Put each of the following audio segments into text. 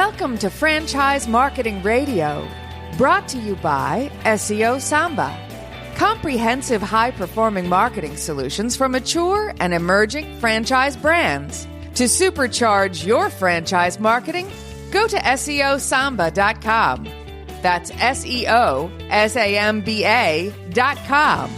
Welcome to Franchise Marketing Radio, brought to you by SEO SAMBA. Comprehensive high-performing marketing solutions for mature and emerging franchise brands. To supercharge your franchise marketing, go to SEOSamba.com. That's SEOSAMBA.com.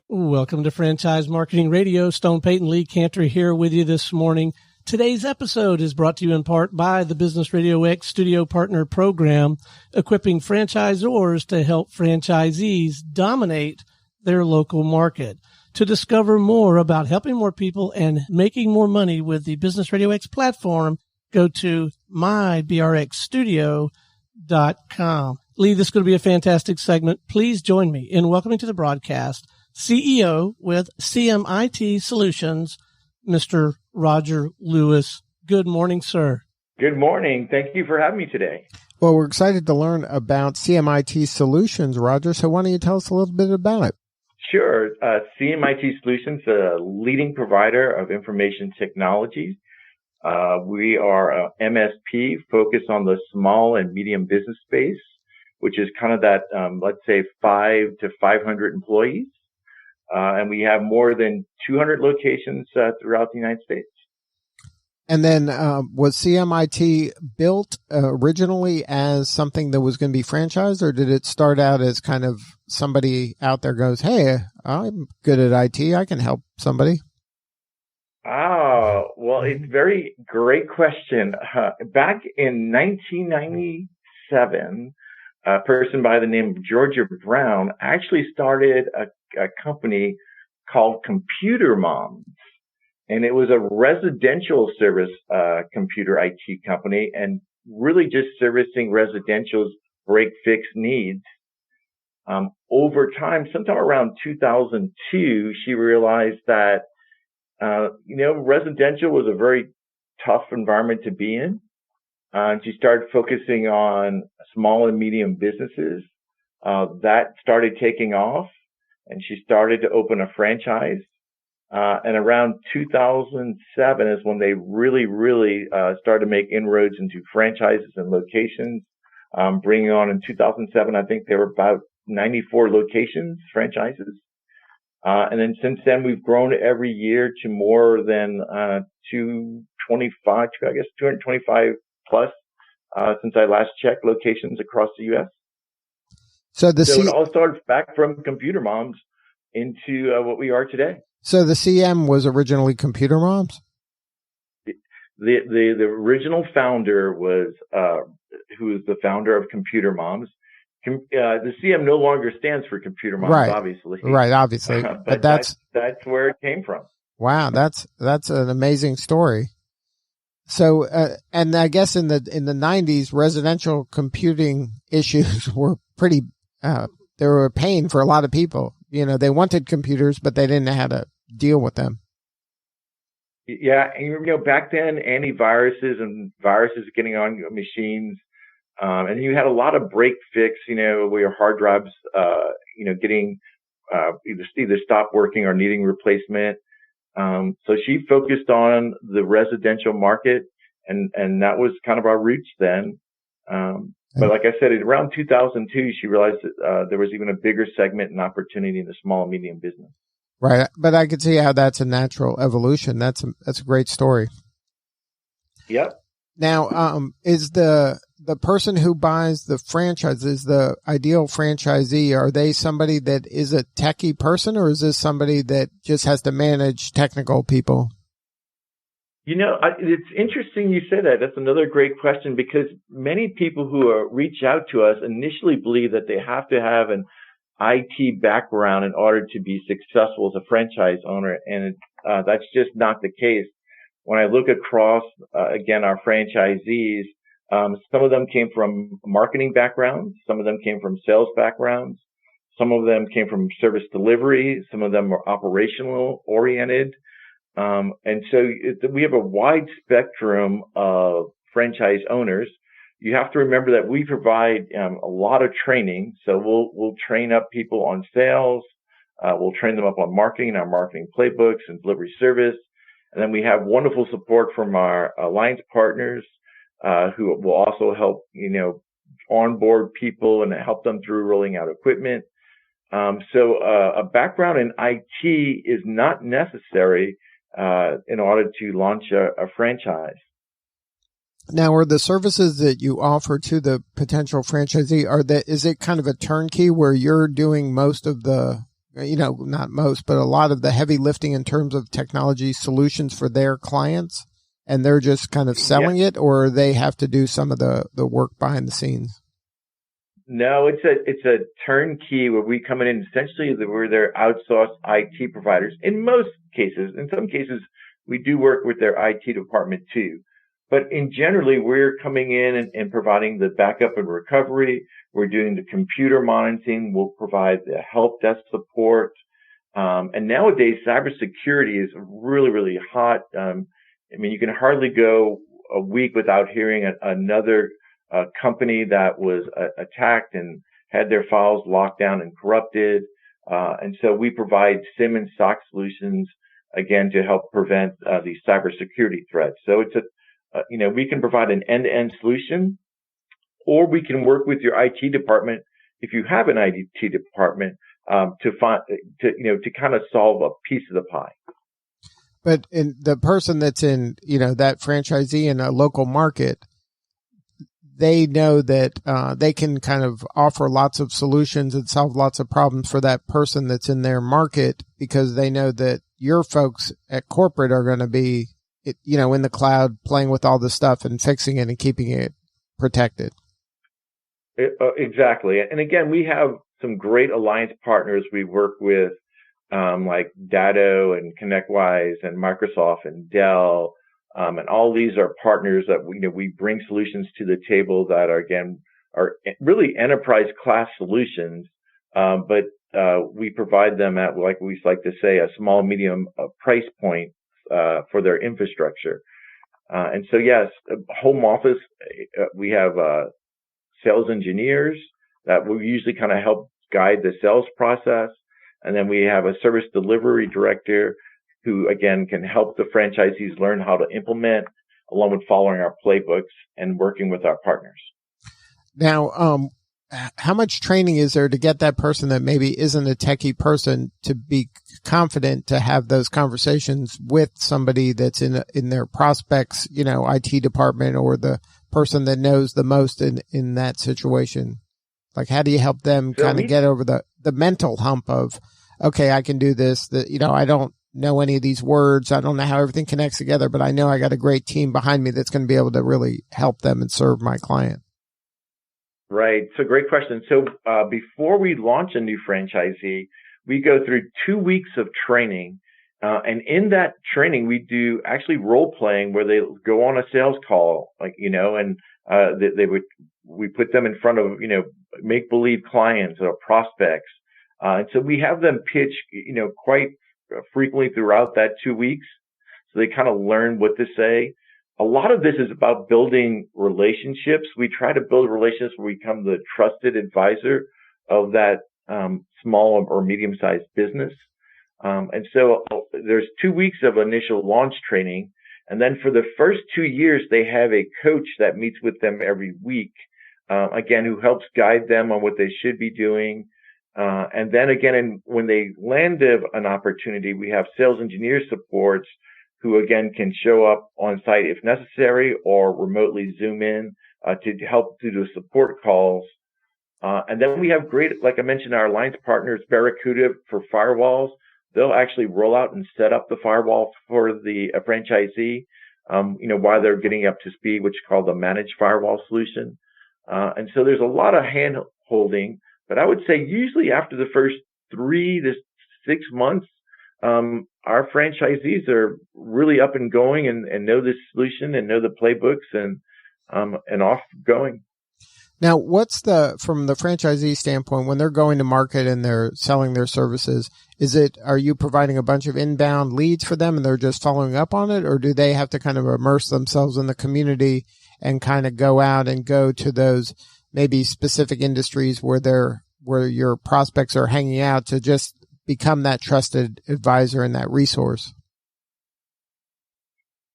Welcome to Franchise Marketing Radio. Stone Payton, Lee Cantor here with you this morning. Today's episode is brought to you in part by the Business Radio X Studio Partner Program, equipping franchisors to help franchisees dominate their local market. To discover more about helping more people and making more money with the Business Radio X platform, go to mybrxstudio.com. Lee, this is going to be a fantastic segment. Please join me in welcoming to the broadcast CEO with CMIT Solutions, Mr. Roger Lewis. Good morning, sir. Good morning. Thank you for having me today. Well, we're excited to learn about CMIT Solutions, Roger. So why don't you tell us a little bit about it? Sure. CMIT Solutions, a leading provider of information technologies. We are a MSP focused on the small and medium business space, which is kind of that, let's say 5 to 500 employees. And we have more than 200 locations throughout the United States. And then was CMIT built originally as something that was going to be franchised, or did it start out as kind of somebody out there goes, hey, I'm good at IT, I can help somebody? Oh, well, it's a very great question. Back in 1997, a person by the name of Georgia Brown actually started a company called Computer Moms. And it was a residential service computer IT company and really just servicing residential's break-fix needs. Over time, sometime around 2002, she realized that, residential was a very tough environment to be in. She started focusing on small and medium businesses. That started taking off, and she started to open a franchise. And around 2007 is when they really started to make inroads into franchises and locations. Bringing on in 2007, I think there were about 94 locations, franchises. And then since then, we've grown every year to more than 225 plus since I last checked locations across the U.S. So it all started back from Computer Moms into what we are today. So the CM was originally Computer Moms? The original founder was who was the founder of Computer Moms. The CM no longer stands for Computer Moms, right. Obviously. Right, obviously. But that's where it came from. Wow, that's an amazing story. So, and I guess in the 90s, residential computing issues were pretty, they were a pain for a lot of people. They wanted computers, but they didn't know how to deal with them. Yeah. And, back then, antiviruses and viruses getting on your machines. And you had a lot of break fix, where your hard drives, getting, either stop working or needing replacement. So she focused on the residential market, and that was kind of our roots then. But like I said, around 2002, she realized that there was even a bigger segment and opportunity in the small and medium business. Right. But I could see how that's a natural evolution. That's a great story. Yep. Now, is the person who buys the franchise, is the ideal franchisee, are they somebody that is a techie person, or is this somebody that just has to manage technical people? It's interesting you say that. That's another great question, because many people who reach out to us initially believe that they have to have an IT background in order to be successful as a franchise owner, and that's just not the case. When I look across, again, our franchisees, some of them came from marketing backgrounds, some of them came from sales backgrounds, some of them came from service delivery, some of them were operational oriented. And so we have a wide spectrum of franchise owners. You have to remember that we provide a lot of training. So we'll train up people on sales. We'll train them up on marketing, our marketing playbooks and delivery service. And then we have wonderful support from our alliance partners, who will also help, onboard people and help them through rolling out equipment. So a background in IT is not necessary in order to launch a franchise. Now, are the services that you offer to the potential franchisee, is it kind of a turnkey where you're doing most of the, not most, but a lot of the heavy lifting in terms of technology solutions for their clients, and they're just kind of selling it, or they have to do some of the work behind the scenes? No, it's a turnkey where we come in essentially we're their outsourced IT providers in most cases. In some cases, we do work with their IT department too. But in generally, we're coming in and providing the backup and recovery. We're doing the computer monitoring. We'll provide the help desk support. And nowadays, cybersecurity is really, really hot. You can hardly go a week without hearing another company that was attacked and had their files locked down and corrupted. And so we provide SIM and SOC solutions, again, to help prevent these cybersecurity threats. So it's we can provide an end-to-end solution, or we can work with your IT department, if you have an IT department, to kind of solve a piece of the pie. But in the person that's in, that franchisee in a local market, they know that they can kind of offer lots of solutions and solve lots of problems for that person that's in their market, because they know that your folks at corporate are going to be, in the cloud, playing with all this stuff and fixing it and keeping it protected. Exactly. And again, we have some great alliance partners we work with, like Datto and ConnectWise and Microsoft and Dell. And all these are partners that we bring solutions to the table that are really enterprise class solutions. But we provide them at, like we like to say, a small, medium price point for their infrastructure. And so, yes, home office, we have sales engineers that will usually kind of help guide the sales process. And then we have a service delivery director who, again, can help the franchisees learn how to implement, along with following our playbooks and working with our partners. Now, how much training is there to get that person that maybe isn't a techie person to be confident to have those conversations with somebody that's in their prospects, IT department, or the person that knows the most in that situation? Like, how do you help them kind of get over the mental hump of, okay, I can do this, I don't know any of these words. I don't know how everything connects together, but I know I got a great team behind me that's going to be able to really help them and serve my client. Right. So great question. So before we launch a new franchisee, we go through 2 weeks of training. And in that training, we do actually role playing where they go on a sales call, and we put them in front of, make believe clients or prospects. And so we have them pitch, quite frequently throughout that 2 weeks. So they kind of learn what to say. A lot of this is about building relationships. We try to build relationships where we become the trusted advisor of that small or medium-sized business. And so there's 2 weeks of initial launch training. And then for the first 2 years, they have a coach that meets with them every week, again, who helps guide them on what they should be doing. And then again, when they land an opportunity, we have sales engineer supports who, again, can show up on site if necessary or remotely Zoom in to help do the support calls. And then we have great, like I mentioned, our alliance partners, Barracuda for firewalls. They'll actually roll out and set up the firewall for the franchisee, while they're getting up to speed, which is called the managed firewall solution. And so there's a lot of hand holding, but I would say usually after the first 3 to 6 months, our franchisees are really up and going and know this solution and know the playbooks and off going. Now, from the franchisee standpoint, when they're going to market and they're selling their services, are you providing a bunch of inbound leads for them and they're just following up on it? Or do they have to kind of immerse themselves in the community and kind of go out and go to those maybe specific industries where your prospects are hanging out to just become that trusted advisor and that resource?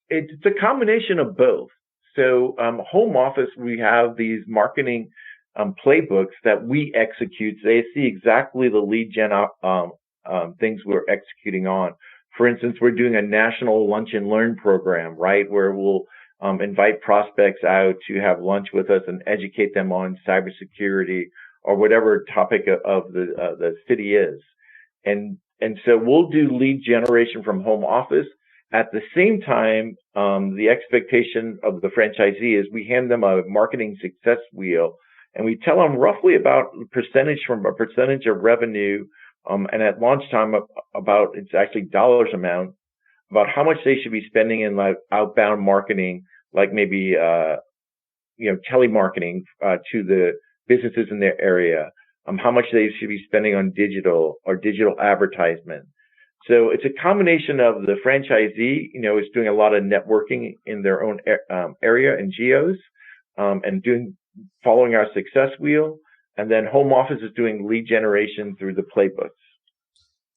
It's a combination of both. So, home office, we have these marketing playbooks that we execute. So they see exactly the lead gen things we're executing on. For instance, we're doing a national lunch and learn program, right, where we'll invite prospects out to have lunch with us and educate them on cybersecurity or whatever topic of the city is. And so we'll do lead generation from home office. At the same time, the expectation of the franchisee is we hand them a marketing success wheel, and we tell them roughly about percentage of revenue, and at launch time about, it's actually dollars amount, about how much they should be spending in like outbound marketing, like maybe telemarketing to the businesses in their area, how much they should be spending on digital or digital advertisement. So it's a combination of the franchisee, is doing a lot of networking in their own area and geos, and following our success wheel. And then home office is doing lead generation through the playbooks.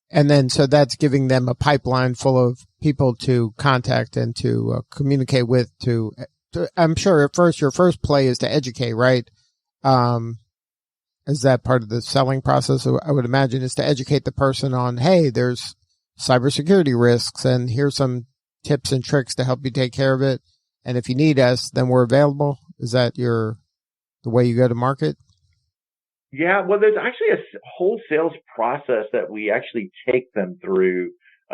And then, so that's giving them a pipeline full of people to contact and to communicate with. I'm sure at first, your first play is to educate, right? Is that part of the selling process? I would imagine is to educate the person on, hey, there's cybersecurity risks, and here's some tips and tricks to help you take care of it. And if you need us, then we're available. Is that the way you go to market? Yeah, well, there's actually a whole sales process that we actually take them through,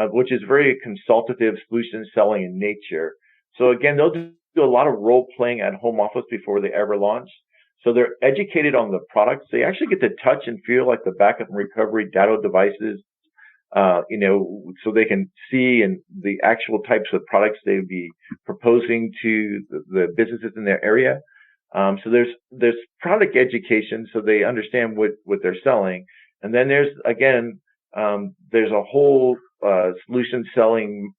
which is very consultative solution selling in nature. So again, they'll do a lot of role playing at home office before they ever launch. So they're educated on the products. They actually get to touch and feel like the backup and recovery data devices, so they can see and the actual types of products they would be proposing to the businesses in their area. So there's product education, so they understand what they're selling. And then there's a whole solution selling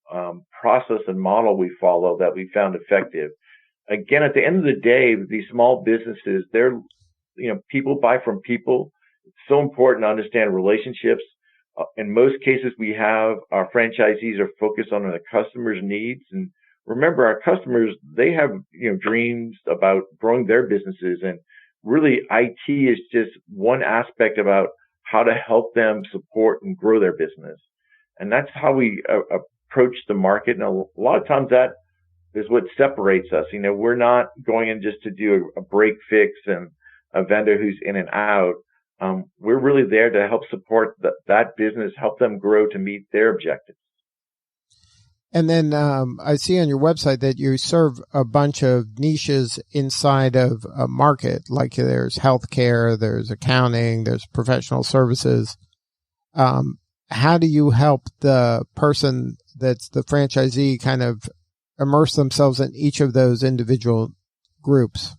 process and model we follow that we found effective. Again, at the end of the day, these small businesses, people buy from people. It's so important to understand relationships. In most cases, we have our franchisees are focused on the customer's needs. And remember, our customers, they have, dreams about growing their businesses. And really, IT is just one aspect about how to help them support and grow their business. And that's how we approach the market. And a lot of times that is what separates us. We're not going in just to do a break fix and a vendor who's in and out. We're really there to help support that business, help them grow to meet their objectives. And then I see on your website that you serve a bunch of niches inside of a market, like there's healthcare, there's accounting, there's professional services. How do you help the person that's the franchisee kind of immerse themselves in each of those individual groups?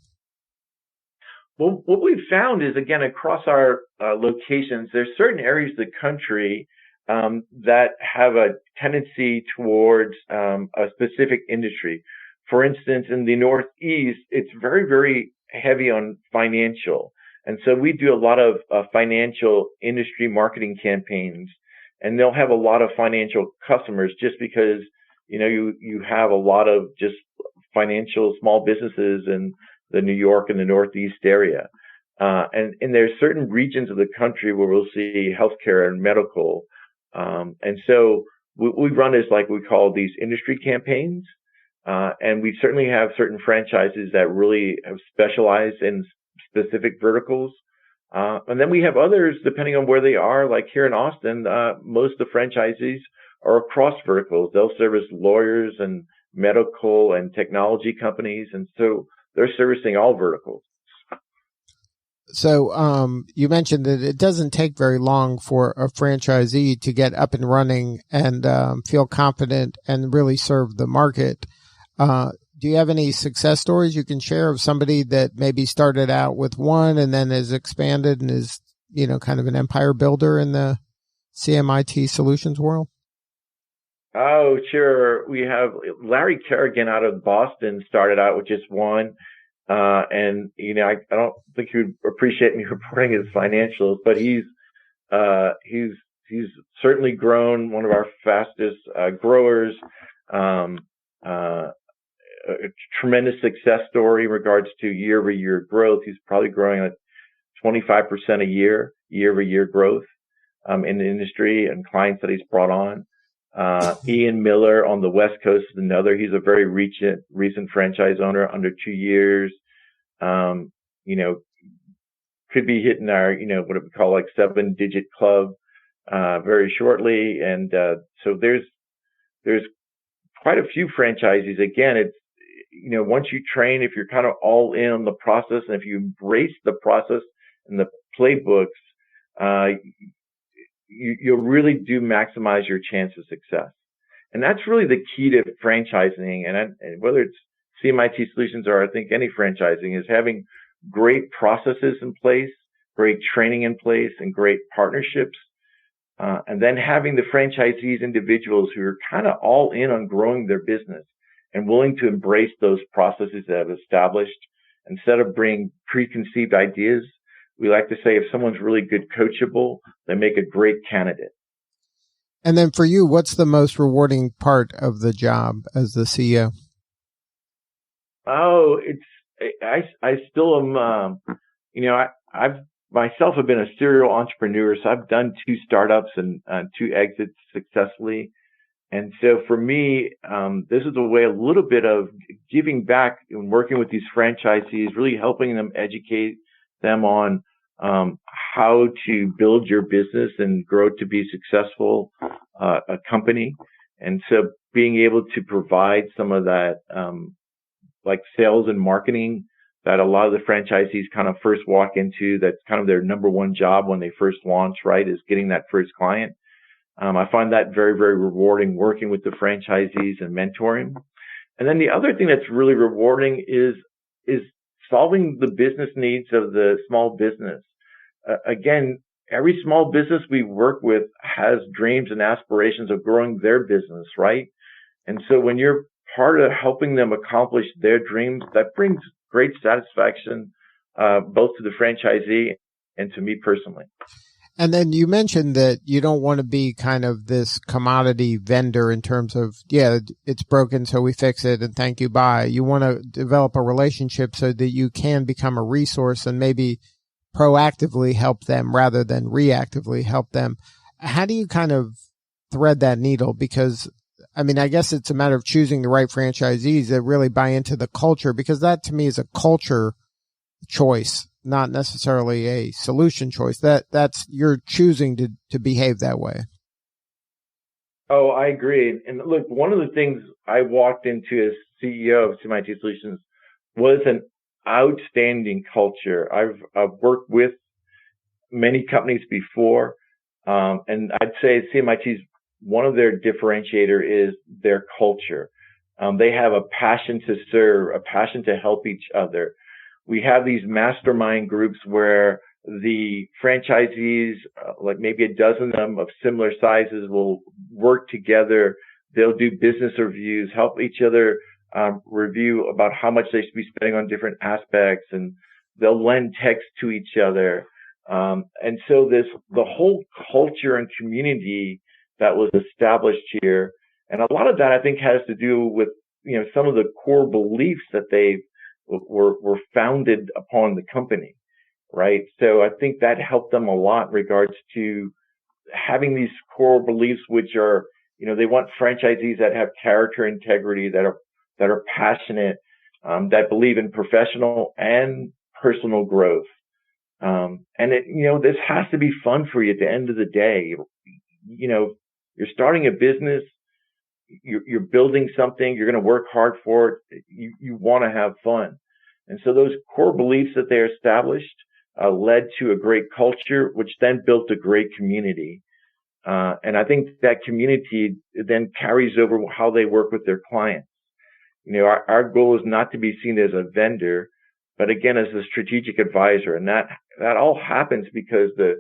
Well, what we've found is, again, across our locations, there's certain areas of the country that have a tendency towards a specific industry. For instance, in the Northeast, it's very, very heavy on financial. And so we do a lot of financial industry marketing campaigns, and they'll have a lot of financial customers just because, you have a lot of just financial small businesses in the New York and the Northeast area. And there's certain regions of the country where we'll see healthcare and medical. And so we run as like we call these industry campaigns. And we certainly have certain franchises that really have specialized in specific verticals. And then we have others, depending on where they are, like here in Austin, most of the franchisees are across verticals. They'll service lawyers and medical and technology companies. And so they're servicing all verticals. So you mentioned that it doesn't take very long for a franchisee to get up and running and feel confident and really serve the market. Do you have any success stories you can share of somebody that maybe started out with one and then has expanded and is, kind of an empire builder in the CMIT solutions world? Oh, sure. We have Larry Kerrigan out of Boston started out with just one. And, I don't think he would appreciate me reporting his financials, but he's certainly grown, one of our fastest growers. a tremendous success story in regards to year-over-year growth. He's probably growing at 25% a year-over-year growth in the industry and clients that he's brought on. Ian Miller on the West Coast is another. He's a very recent franchise owner, under 2 years. Could be hitting our, what we call like 7-digit club very shortly. And so there's quite a few franchisees. Again, it's, once you train, if you're kind of all in on the process and if you embrace the process and the playbooks, you'll really do maximize your chance of success. And that's really the key to franchising. And whether it's CMIT Solutions or I think any franchising, is having great processes in place, great training in place, and great partnerships. And then having the franchisees, individuals who are kind of all in on growing their business and willing to embrace those processes that have established. Instead of bringing preconceived ideas, we like to say if someone's really good coachable, they make a great candidate. And then for you, what's the most rewarding part of the job as the CEO? Oh, I still am, I've myself have been a serial entrepreneur. So I've done 2 startups and 2 exits successfully. And so for me, this is a way, a little bit of giving back and working with these franchisees, really helping them, educate them on how to build your business and grow to be successful, a company. And so being able to provide some of that, like sales and marketing that a lot of the franchisees kind of first walk into, that's kind of their number one job when they first launch, right, is getting that first client. I find that very, very rewarding, working with the franchisees and mentoring. And then the other thing that's really rewarding is solving the business needs of the small business. Again, every small business we work with has dreams and aspirations of growing their business, right? And so when you're part of helping them accomplish their dreams, that brings great satisfaction, both to the franchisee and to me personally. And then you mentioned that you don't want to be kind of this commodity vendor in terms of, it's broken, so we fix it and thank you, bye. You want to develop a relationship so that you can become a resource and maybe proactively help them rather than reactively help them. How do you kind of thread that needle? Because, I mean, I guess it's a matter of choosing the right franchisees that really buy into the culture, because that to me is a culture choice, not necessarily a solution choice. That's you're choosing to behave that way. Oh, I agree. And look, one of the things I walked into as CEO of CMIT Solutions was an outstanding culture. I've worked with many companies before, and I'd say CMIT's one of their differentiator is their culture. They have a passion to serve, a passion to help each other. We have these mastermind groups where the franchisees, like maybe a dozen of them of similar sizes, will work together. They'll do business reviews, help each other review about how much they should be spending on different aspects, and they'll lend text to each other. And so the whole culture and community that was established here, and a lot of that I think has to do with, some of the core beliefs that they were founded upon the company, right? So I think that helped them a lot in regards to having these core beliefs, which are, they want franchisees that have character, integrity, that are passionate, that believe in professional and personal growth. And this has to be fun for you at the end of the day. You're starting a business, you're building something, you're going to work hard for it. You want to have fun. And so those core beliefs that they established led to a great culture, which then built a great community. And I think that community then carries over how they work with their clients. Our goal is not to be seen as a vendor, but again, as a strategic advisor. And that all happens because the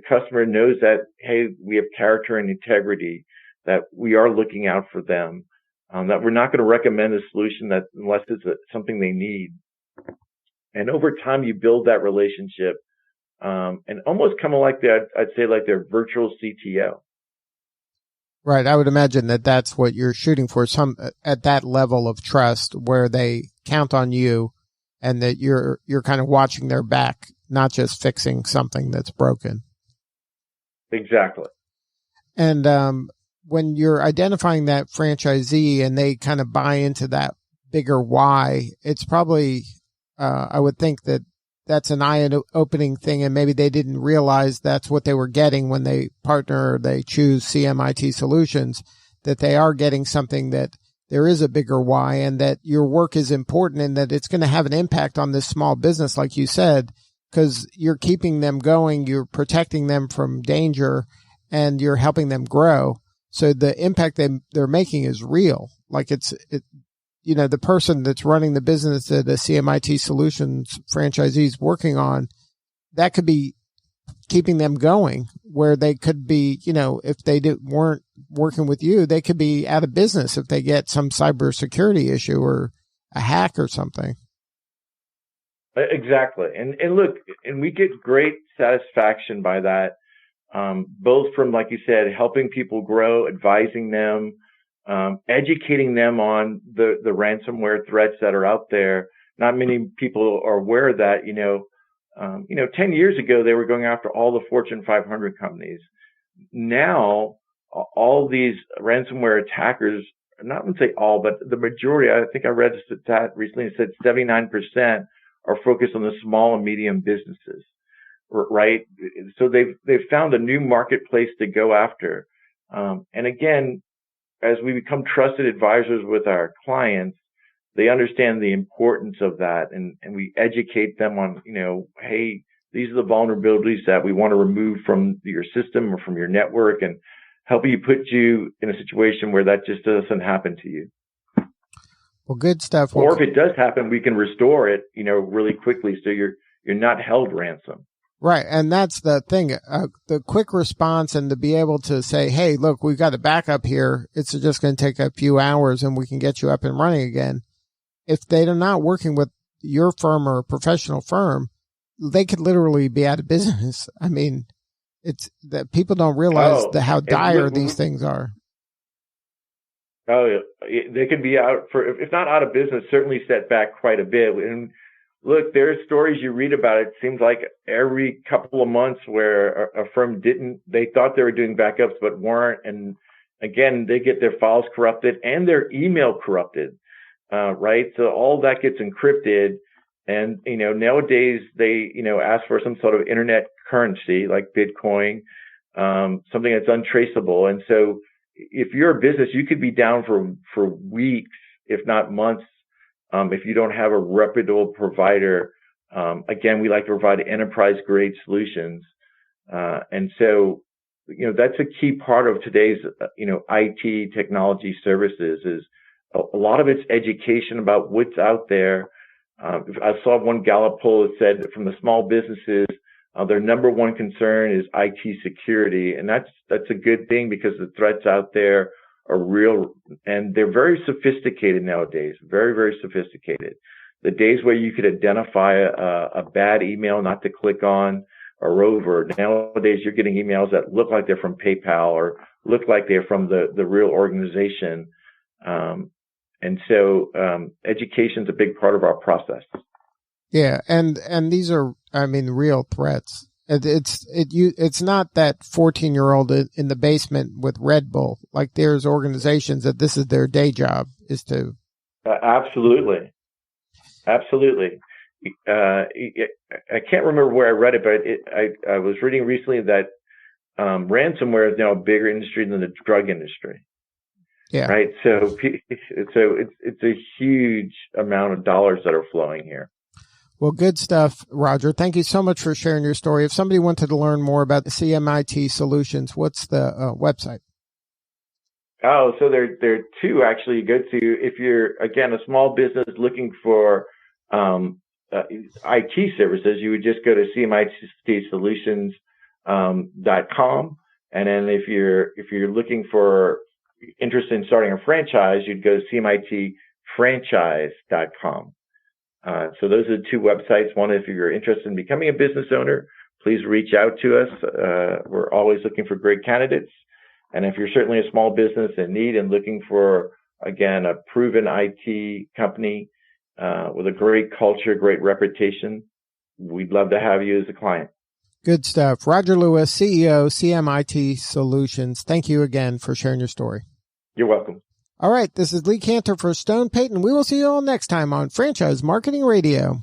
customer knows that, hey, we have character and integrity, that we are looking out for them, that we're not going to recommend a solution that unless it's something they need. And over time, you build that relationship, and almost kind of like that, I'd say like their virtual CTO. Right. I would imagine that that's what you're shooting for, some at that level of trust where they count on you and that you're kind of watching their back, not just fixing something that's broken. Exactly. And when you're identifying that franchisee and they kind of buy into that bigger why, it's probably, I would think that that's an eye-opening thing, and maybe they didn't realize that's what they were getting when they partner or they choose CMIT Solutions, that they are getting something that there is a bigger why and that your work is important and that it's going to have an impact on this small business, like you said, because you're keeping them going, you're protecting them from danger, and you're helping them grow. So the impact they're making is real. Like the person that's running the business that a CMIT Solutions franchisee is working on, that could be keeping them going, where they could be, if they weren't working with you, they could be out of business if they get some cybersecurity issue or a hack or something. Exactly. And look, and we get great satisfaction by that, both from, like you said, helping people grow, advising them, educating them on the ransomware threats that are out there. Not many people are aware of that. 10 years ago, they were going after all the Fortune 500 companies. Now, all these ransomware attackers, not going to say all, but the majority, I think I read a stat recently, it said 79% are focused on the small and medium businesses, right? So they've found a new marketplace to go after. And again, as we become trusted advisors with our clients, they understand the importance of that, and we educate them on, hey, these are the vulnerabilities that we want to remove from your system or from your network, and help you put you in a situation where that just doesn't happen to you. Well, good stuff. Or if it does happen, we can restore it, really quickly, so you're not held ransom. Right. And that's the thing, the quick response, and to be able to say, hey, look, we've got a backup here. It's just going to take a few hours and we can get you up and running again. If they're not working with your firm or a professional firm, they could literally be out of business. I mean, it's that people don't realize how dire these things are. Oh, they could be out if not out of business, certainly set back quite a bit. And look, there are stories you read about. It seems like every couple of months where a firm they thought they were doing backups, but weren't. And again, they get their files corrupted and their email corrupted, right? So all that gets encrypted. And, nowadays they, ask for some sort of internet currency like Bitcoin, something that's untraceable. And so if you're a business, you could be down for weeks, if not months, if you don't have a reputable provider. Again, we like to provide enterprise grade solutions. And so, that's a key part of today's, IT technology services is a lot of it's education about what's out there. I saw one Gallup poll that said that from the small businesses, their number one concern is IT security. And that's a good thing because the threats out there are real and they're very sophisticated nowadays, very, very sophisticated. The days where you could identify a bad email not to click on are over. Nowadays, you're getting emails that look like they're from PayPal or look like they're from the real organization. And so education's a big part of our process. Yeah, and these are, real threats. It's not that 14-year-old in the basement with Red Bull. Like there's organizations that this is their day job is to. Absolutely. I can't remember where I read it, but I was reading recently that ransomware is now a bigger industry than the drug industry. Yeah. Right. So it's a huge amount of dollars that are flowing here. Well, good stuff, Roger. Thank you so much for sharing your story. If somebody wanted to learn more about the CMIT Solutions, what's the website? Oh, so there are two actually. You go to, if you're, again, a small business looking for IT services, you would just go to CMITsolutions.com. And then if you're looking for interest in starting a franchise, you'd go to CMITfranchise.com. So those are the two websites. One, if you're interested in becoming a business owner, please reach out to us. We're always looking for great candidates. And if you're certainly a small business in need and looking for, again, a proven IT company with a great culture, great reputation, we'd love to have you as a client. Good stuff. Roger Lewis, CEO, CMIT Solutions. Thank you again for sharing your story. You're welcome. All right. This is Lee Cantor for Stone Payton. We will see you all next time on Franchise Marketing Radio.